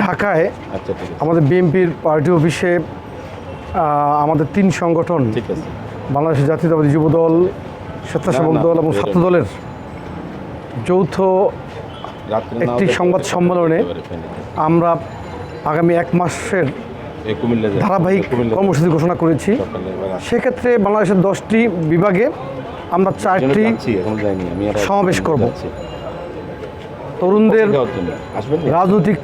ঢাকায় আচ্ছা, ঠিক আছে। আমাদের বিএনপির পার্টি অফিসে আমাদের 3 সংগঠন ঠিক আছে। বাংলাদেশ জাতীয়তাবাদী যুবদল, স্বেচ্ছাসেবক দল এবং ছাত্র দলের যৌথ একটি সংবাদ সম্মেলনে আমরা আগামী 1 মাসের ধারাবাহিক কর্মসূচি ঘোষণা করেছি। সেক্ষেত্রে বাংলাদেশের 10টি বিভাগে আমরা 4টি সমাবেশ করব। তরুণদের রাজনৈতিক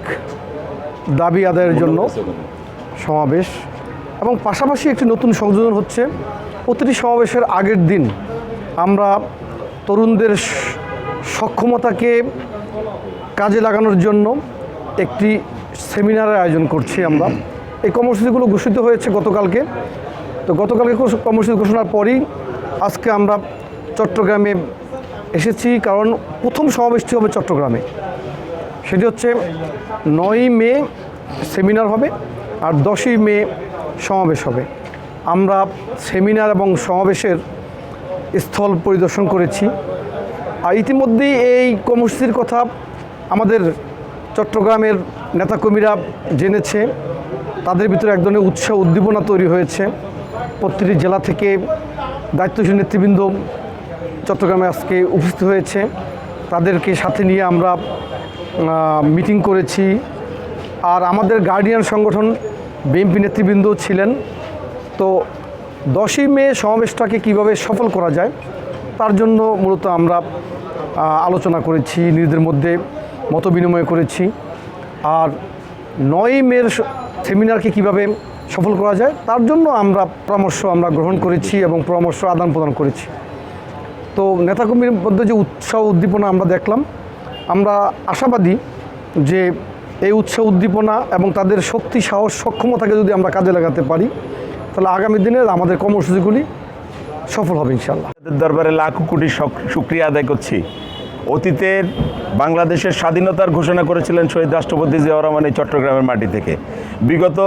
দাবি আদায়ের জন্য সমাবেশ, এবং পাশাপাশি একটি নতুন সংযোজন হচ্ছে, প্রতিটি সমাবেশের আগের দিন আমরা তরুণদের সক্ষমতাকে কাজে লাগানোর জন্য একটি সেমিনারের আয়োজন করছি আমরা। এই কর্মসূচিগুলো ঘোষিত হয়েছে গতকালকে। তো গতকালকে কর্মসূচি ঘোষণার পরই আজকে আমরা চট্টগ্রামে এসেছি, কারণ প্রথম সমাবেশটি হবে চট্টগ্রামে। সেটি হচ্ছে 9ই মে সেমিনার হবে আর 10ই মে সমাবেশ হবে। আমরা সেমিনার এবং সমাবেশের স্থল পরিদর্শন করেছি, আর ইতিমধ্যেই এই কর্মসূচির কথা আমাদের চট্টগ্রামের নেতাকর্মীরা জেনেছে। তাদের ভিতরে এক ধরনের উৎসাহ উদ্দীপনা তৈরি হয়েছে। প্রতিটি জেলা থেকে দায়িত্বশীল নেতৃবৃন্দ চট্টগ্রামে আজকে উপস্থিত হয়েছে। তাদেরকে সাথে নিয়ে আমরা মিটিং করেছি। আর আমাদের গার্ডিয়ান সংগঠন বিএনপি নেতৃবৃন্দ ছিলেন। তো 10ই মে সমাবেশটাকে কিভাবে সফল করা যায় তার জন্য মূলত আমরা আলোচনা করেছি, নিজেদের মধ্যে মত বিনিময় করেছি। আর 9ই মের সেমিনারকে কিভাবে সফল করা যায় তার জন্য পরামর্শ আমরা গ্রহণ করেছি এবং পরামর্শ আদান প্রদান করেছি। তো নেতাকর্মীর মধ্যে যে উৎসাহ উদ্দীপনা আমরা দেখলাম, আমরা আশাবাদী যে এই উৎসাহ উদ্দীপনা এবং তাদের শক্তি, সাহস, সক্ষমতাকে যদি আমরা কাজে লাগাতে পারি, তাহলে আগামী দিনে আমাদের কর্মসূচিগুলি সফল হবে ইনশাআল্লাহ। দরবারে লাখ কোটি শুকরিয়া আদায় করছি। অতীতের বাংলাদেশের স্বাধীনতার ঘোষণা করেছিলেন শহীদ রাষ্ট্রপতি জিয়াউর রহমান এই চট্টগ্রামের মাটি থেকে। বিগত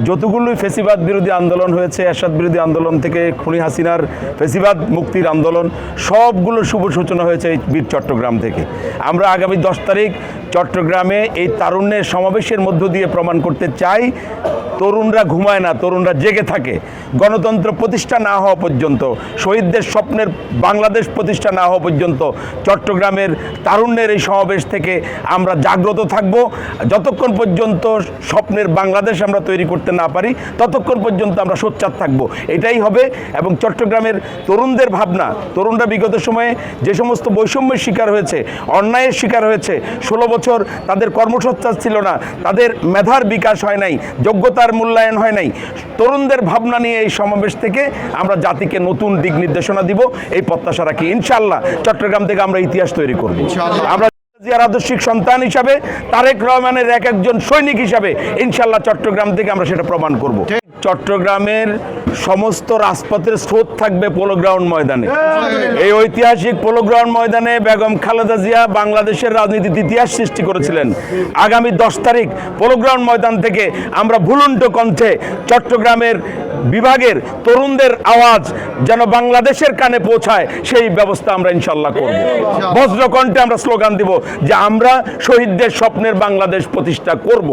যতগুলোই ফেসিবাদ বিরোধী আন্দোলন হয়েছে, এরশাদ বিরোধী আন্দোলন থেকে খুনি হাসিনার ফেসিবাদ মুক্তির আন্দোলন, সবগুলো শুভ সূচনা হয়েছে এই বীর চট্টগ্রাম থেকে। আমরা আগামী 10 তারিখ চট্টগ্রামে এই তারুণ্যের সমাবেশের মধ্য দিয়ে প্রমাণ করতে চাই, তরুণরা ঘুমায় না, তরুণরা জেগে থাকে। গণতন্ত্র প্রতিষ্ঠা না হওয়া পর্যন্ত, শহীদদের স্বপ্নের বাংলাদেশ প্রতিষ্ঠা না হওয়া পর্যন্ত চট্টগ্রামের তারুণ্যের এই সমাবেশ থেকে আমরা জাগ্রত থাকব। যতক্ষণ পর্যন্ত স্বপ্নের বাংলাদেশ আমরা তৈরি করতে না পারি, ততক্ষণ পর্যন্ত আমরা সোচ্চার থাকব। এটাই হবে। এবং চট্টগ্রামের তরুণদের ভাবনা, তরুণরা বিগত সময়ে যে সমস্ত বৈষম্যের শিকার হয়েছে, অন্যায়ের শিকার হয়েছে, 16 বছর তাদের কর্মসংস্থান ছিল না, তাদের মেধার বিকাশ হয় নাই, যোগ্যতার মূল্যায়ন হয় নাই, তরুণদের ভাবনা নিয়ে এই সমাবেশ থেকে আমরা জাতিকে নতুন দিক নির্দেশনা দিব, এই প্রত্যাশা রাখি। ইনশাআল্লাহ চট্টগ্রাম থেকে আমরা ইতিহাস তৈরি করব। আমরা জিয়ার আদর্শিক সন্তান হিসাবে, তারেক রহমানের একজন সৈনিক হিসাবে ইনশাআল্লাহ চট্টগ্রাম থেকে আমরা সেটা প্রমাণ করব। চট্টগ্রামের সমস্ত রাজপথের স্রোত থাকবে পোলো গ্রাউন্ড ময়দানে। এই ঐতিহাসিক পোলো গ্রাউন্ড ময়দানে বেগম খালেদা জিয়া বাংলাদেশের রাজনীতিতে ইতিহাস সৃষ্টি করেছিলেন। আগামী 10 তারিখ পোলো গ্রাউন্ড ময়দান থেকে আমরা ভুলুণ্ঠ কণ্ঠে চট্টগ্রামের বিভাগের তরুণদের আওয়াজ যেন বাংলাদেশের কানে পৌঁছায়, সেই ব্যবস্থা আমরা ইনশাল্লাহ করব। বজ্রকণ্ঠে আমরা স্লোগান দিব যে আমরা শহীদদের স্বপ্নের বাংলাদেশ প্রতিষ্ঠা করব।